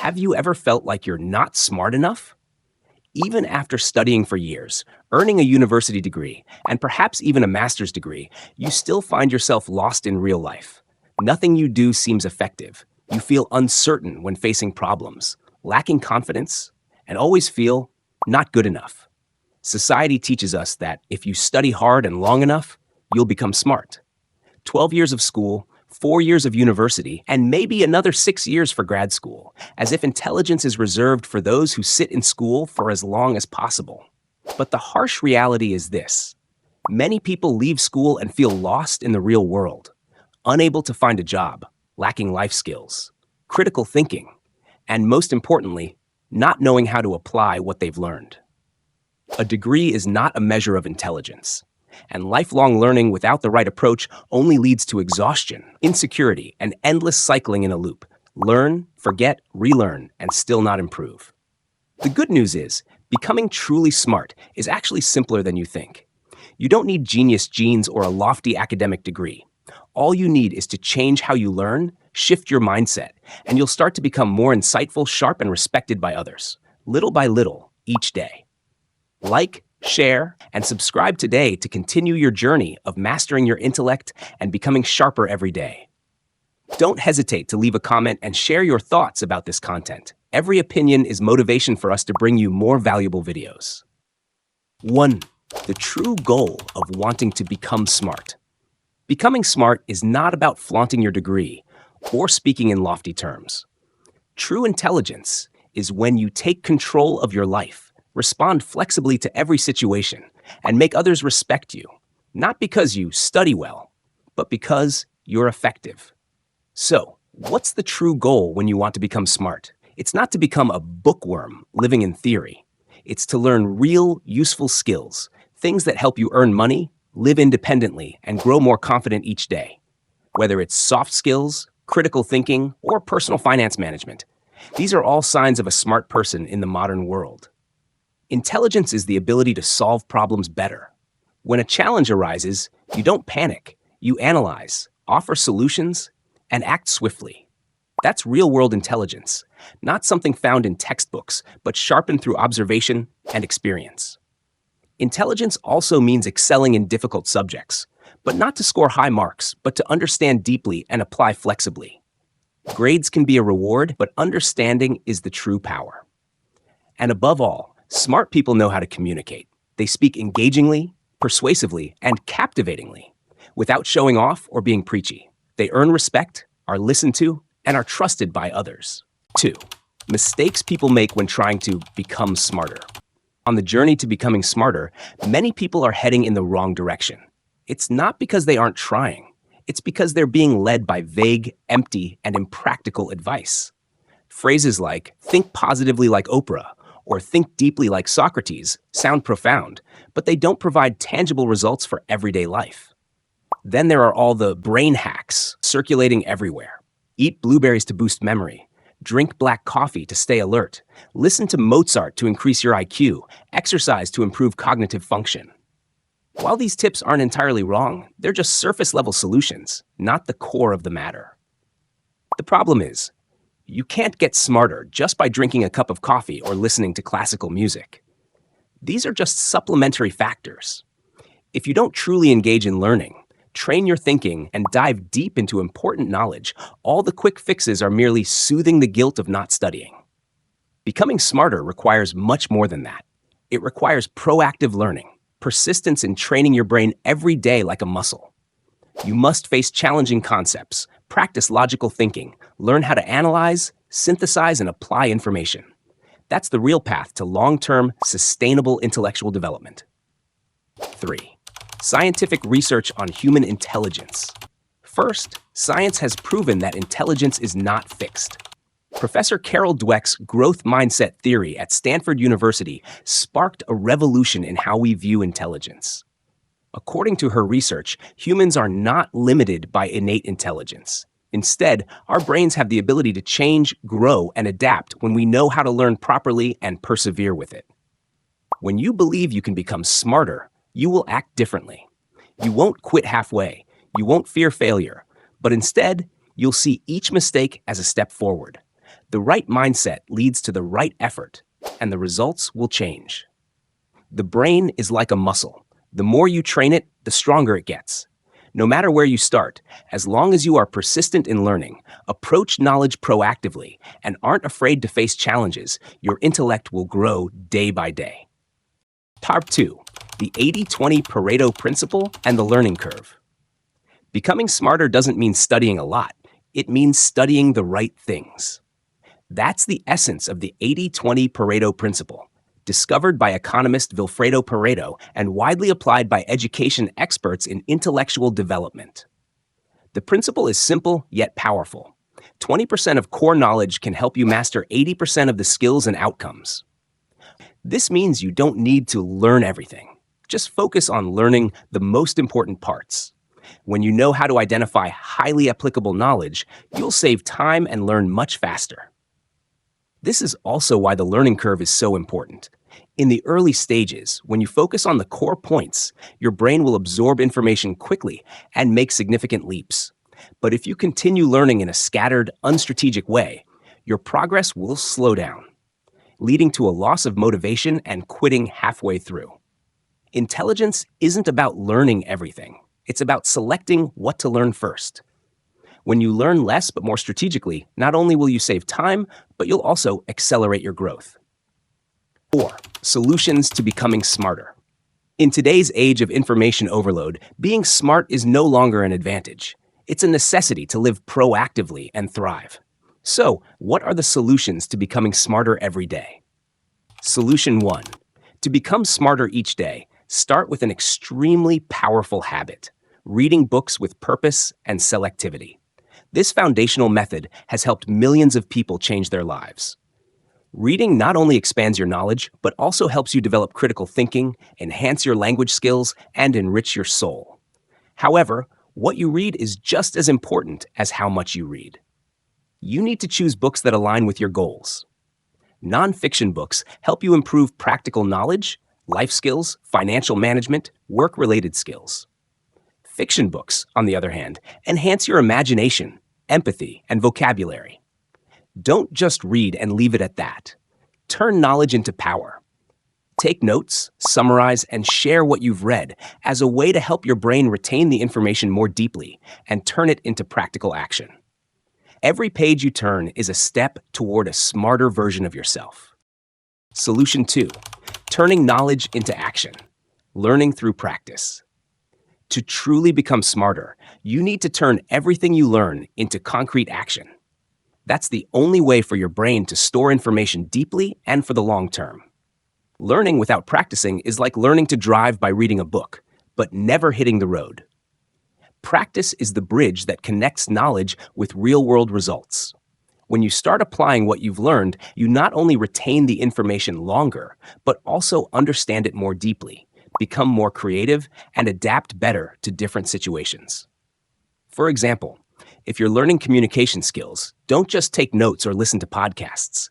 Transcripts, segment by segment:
Have you ever felt like you're not smart enough? Even after studying for years, earning a university degree, and perhaps even a master's degree, you still find yourself lost in real life. Nothing you do seems effective. You feel uncertain when facing problems, lacking confidence, and always feel not good enough. Society teaches us that if you study hard and long enough, you'll become smart. 12 years of school, 4 years of university, and maybe another 6 years for grad school, as if intelligence is reserved for those who sit in school for as long as possible. But the harsh reality is this: many people leave school and feel lost in the real world, unable to find a job, lacking life skills, critical thinking, and most importantly, not knowing how to apply what they've learned. A degree is not a measure of intelligence, and lifelong learning without the right approach only leads to exhaustion, insecurity, and endless cycling in a loop. Learn, forget, relearn, and still not improve. The good news is, becoming truly smart is actually simpler than you think. You don't need genius genes or a lofty academic degree. All you need is to change how you learn, shift your mindset, and you'll start to become more insightful, sharp, and respected by others, little by little, each day. Like, share, and subscribe today to continue your journey of mastering your intellect and becoming sharper every day. Don't hesitate to leave a comment and share your thoughts about this content. Every opinion is motivation for us to bring you more valuable videos. 1. The true goal of wanting to become smart. Becoming smart is not about flaunting your degree or speaking in lofty terms. True intelligence is when you take control of your life, respond flexibly to every situation, and make others respect you, not because you study well, but because you're effective. So, what's the true goal when you want to become smart? It's not to become a bookworm living in theory. It's to learn real, useful skills, things that help you earn money, live independently, and grow more confident each day. Whether it's soft skills, critical thinking, or personal finance management, these are all signs of a smart person in the modern world. Intelligence is the ability to solve problems better. When a challenge arises, you don't panic. You analyze, offer solutions, and act swiftly. That's real-world intelligence, not something found in textbooks, but sharpened through observation and experience. Intelligence also means excelling in difficult subjects, but not to score high marks, but to understand deeply and apply flexibly. Grades can be a reward, but understanding is the true power. And above all, smart people know how to communicate. They speak engagingly, persuasively, and captivatingly, without showing off or being preachy. They earn respect, are listened to, and are trusted by others. 2. Mistakes people make when trying to become smarter. On the journey to becoming smarter, many people are heading in the wrong direction. It's not because they aren't trying. It's because they're being led by vague, empty, and impractical advice. Phrases like, think positively like Oprah, or think deeply like Socrates sound profound, but they don't provide tangible results for everyday life. Then there are all the brain hacks circulating everywhere. Eat blueberries to boost memory. Drink black coffee to stay alert. Listen to Mozart to increase your IQ. Exercise to improve cognitive function. While these tips aren't entirely wrong, they're just surface-level solutions, not the core of the matter. The problem is, you can't get smarter just by drinking a cup of coffee or listening to classical music. These are just supplementary factors. If you don't truly engage in learning, train your thinking, and dive deep into important knowledge, all the quick fixes are merely soothing the guilt of not studying. Becoming smarter requires much more than that. It requires proactive learning, persistence in training your brain every day like a muscle. You must face challenging concepts, practice logical thinking, learn how to analyze, synthesize, and apply information. That's the real path to long-term, sustainable intellectual development. 3. Scientific research on human intelligence. First, science has proven that intelligence is not fixed. Professor Carol Dweck's growth mindset theory at Stanford University sparked a revolution in how we view intelligence. According to her research, humans are not limited by innate intelligence. Instead, our brains have the ability to change, grow, and adapt when we know how to learn properly and persevere with it. When you believe you can become smarter, you will act differently. You won't quit halfway. You won't fear failure. But instead, you'll see each mistake as a step forward. The right mindset leads to the right effort, and the results will change. The brain is like a muscle. The more you train it, the stronger it gets. No matter where you start, as long as you are persistent in learning, approach knowledge proactively, and aren't afraid to face challenges, your intellect will grow day by day. Part 2. The 80-20 Pareto Principle and the Learning Curve. Becoming smarter doesn't mean studying a lot. It means studying the right things. That's the essence of the 80-20 Pareto Principle, discovered by economist Vilfredo Pareto and widely applied by education experts in intellectual development. The principle is simple yet powerful. 20% of core knowledge can help you master 80% of the skills and outcomes. This means you don't need to learn everything. Just focus on learning the most important parts. When you know how to identify highly applicable knowledge, you'll save time and learn much faster. This is also why the learning curve is so important. In the early stages, when you focus on the core points, your brain will absorb information quickly and make significant leaps. But if you continue learning in a scattered, unstrategic way, your progress will slow down, leading to a loss of motivation and quitting halfway through. Intelligence isn't about learning everything. It's about selecting what to learn first. When you learn less but more strategically, not only will you save time, but you'll also accelerate your growth. 4. Solutions to becoming smarter. In today's age of information overload, being smart is no longer an advantage. It's a necessity to live proactively and thrive. So, what are the solutions to becoming smarter every day? Solution 1. To become smarter each day, start with an extremely powerful habit: reading books with purpose and selectivity. This foundational method has helped millions of people change their lives. Reading not only expands your knowledge, but also helps you develop critical thinking, enhance your language skills, and enrich your soul. However, what you read is just as important as how much you read. You need to choose books that align with your goals. Nonfiction books help you improve practical knowledge, life skills, financial management, work-related skills. Fiction books, on the other hand, enhance your imagination, empathy, and vocabulary. Don't just read and leave it at that. Turn knowledge into power. Take notes, summarize, and share what you've read as a way to help your brain retain the information more deeply and turn it into practical action. Every page you turn is a step toward a smarter version of yourself. Solution 2. Turning knowledge into action. Learning through practice. To truly become smarter, you need to turn everything you learn into concrete action. That's the only way for your brain to store information deeply and for the long term. Learning without practicing is like learning to drive by reading a book, but never hitting the road. Practice is the bridge that connects knowledge with real-world results. When you start applying what you've learned, you not only retain the information longer, but also understand it more deeply, become more creative, and adapt better to different situations. For example, if you're learning communication skills, don't just take notes or listen to podcasts.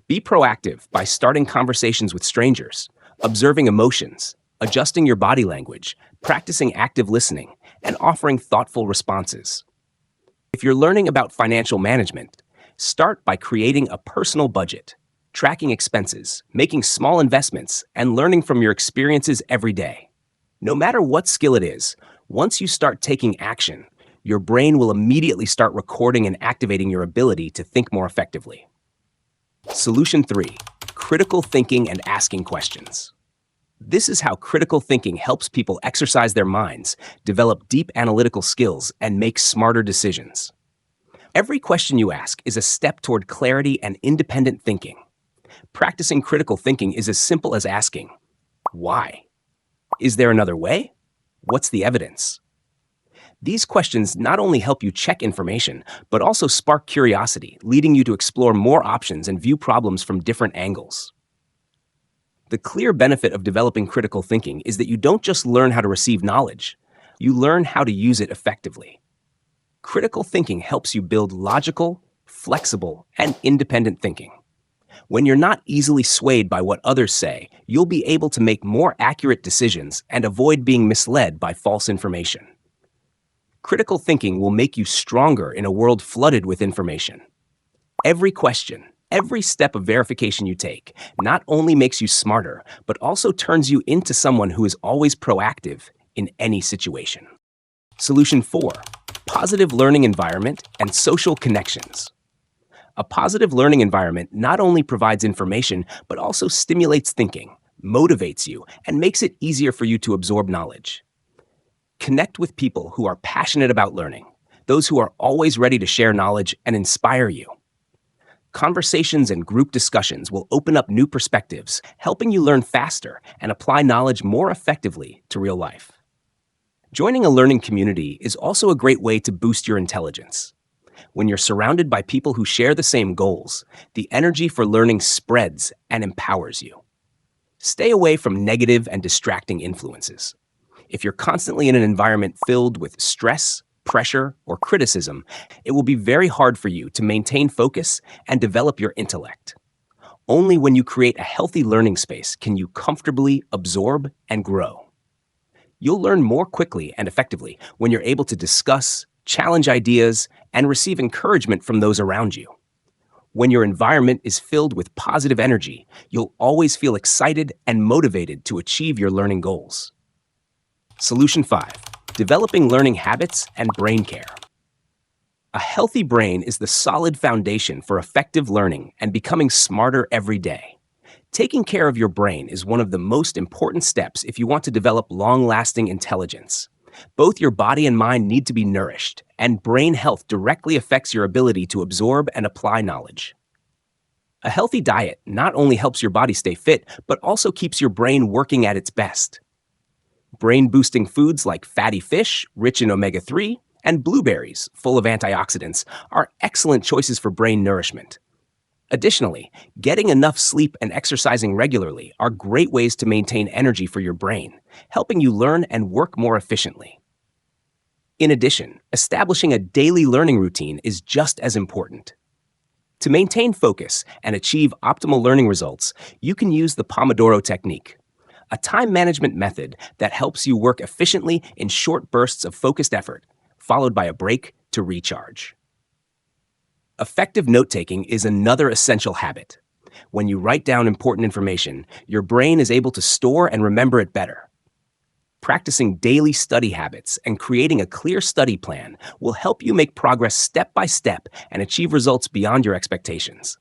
Be proactive by starting conversations with strangers, observing emotions, adjusting your body language, practicing active listening, and offering thoughtful responses. If you're learning about financial management, start by creating a personal budget, tracking expenses, making small investments, and learning from your experiences every day. No matter what skill it is, once you start taking action, your brain will immediately start recording and activating your ability to think more effectively. Solution 3. Critical thinking and asking questions. This is how critical thinking helps people exercise their minds, develop deep analytical skills, and make smarter decisions. Every question you ask is a step toward clarity and independent thinking. Practicing critical thinking is as simple as asking, why? Is there another way? What's the evidence? These questions not only help you check information, but also spark curiosity, leading you to explore more options and view problems from different angles. The clear benefit of developing critical thinking is that you don't just learn how to receive knowledge, you learn how to use it effectively. Critical thinking helps you build logical, flexible, and independent thinking. When you're not easily swayed by what others say, you'll be able to make more accurate decisions and avoid being misled by false information. Critical thinking will make you stronger in a world flooded with information. Every question, every step of verification you take not only makes you smarter, but also turns you into someone who is always proactive in any situation. Solution 4. Positive learning environment and social connections. A positive learning environment not only provides information, but also stimulates thinking, motivates you, and makes it easier for you to absorb knowledge. Connect with people who are passionate about learning, those who are always ready to share knowledge and inspire you. Conversations and group discussions will open up new perspectives, helping you learn faster and apply knowledge more effectively to real life. Joining a learning community is also a great way to boost your intelligence. When you're surrounded by people who share the same goals, the energy for learning spreads and empowers you. Stay away from negative and distracting influences. If you're constantly in an environment filled with stress, pressure, or criticism, it will be very hard for you to maintain focus and develop your intellect. Only when you create a healthy learning space can you comfortably absorb and grow. You'll learn more quickly and effectively when you're able to discuss, challenge ideas, and receive encouragement from those around you. When your environment is filled with positive energy, you'll always feel excited and motivated to achieve your learning goals. Solution 5. Developing learning habits and brain care. A healthy brain is the solid foundation for effective learning and becoming smarter every day. Taking care of your brain is one of the most important steps if you want to develop long-lasting intelligence. Both your body and mind need to be nourished, and brain health directly affects your ability to absorb and apply knowledge. A healthy diet not only helps your body stay fit, but also keeps your brain working at its best. Brain-boosting foods like fatty fish, rich in omega-3, and blueberries, full of antioxidants, are excellent choices for brain nourishment. Additionally, getting enough sleep and exercising regularly are great ways to maintain energy for your brain, helping you learn and work more efficiently. In addition, establishing a daily learning routine is just as important. To maintain focus and achieve optimal learning results, you can use the Pomodoro technique, a time management method that helps you work efficiently in short bursts of focused effort, followed by a break to recharge. Effective note-taking is another essential habit. When you write down important information, your brain is able to store and remember it better. Practicing daily study habits and creating a clear study plan will help you make progress step by step and achieve results beyond your expectations.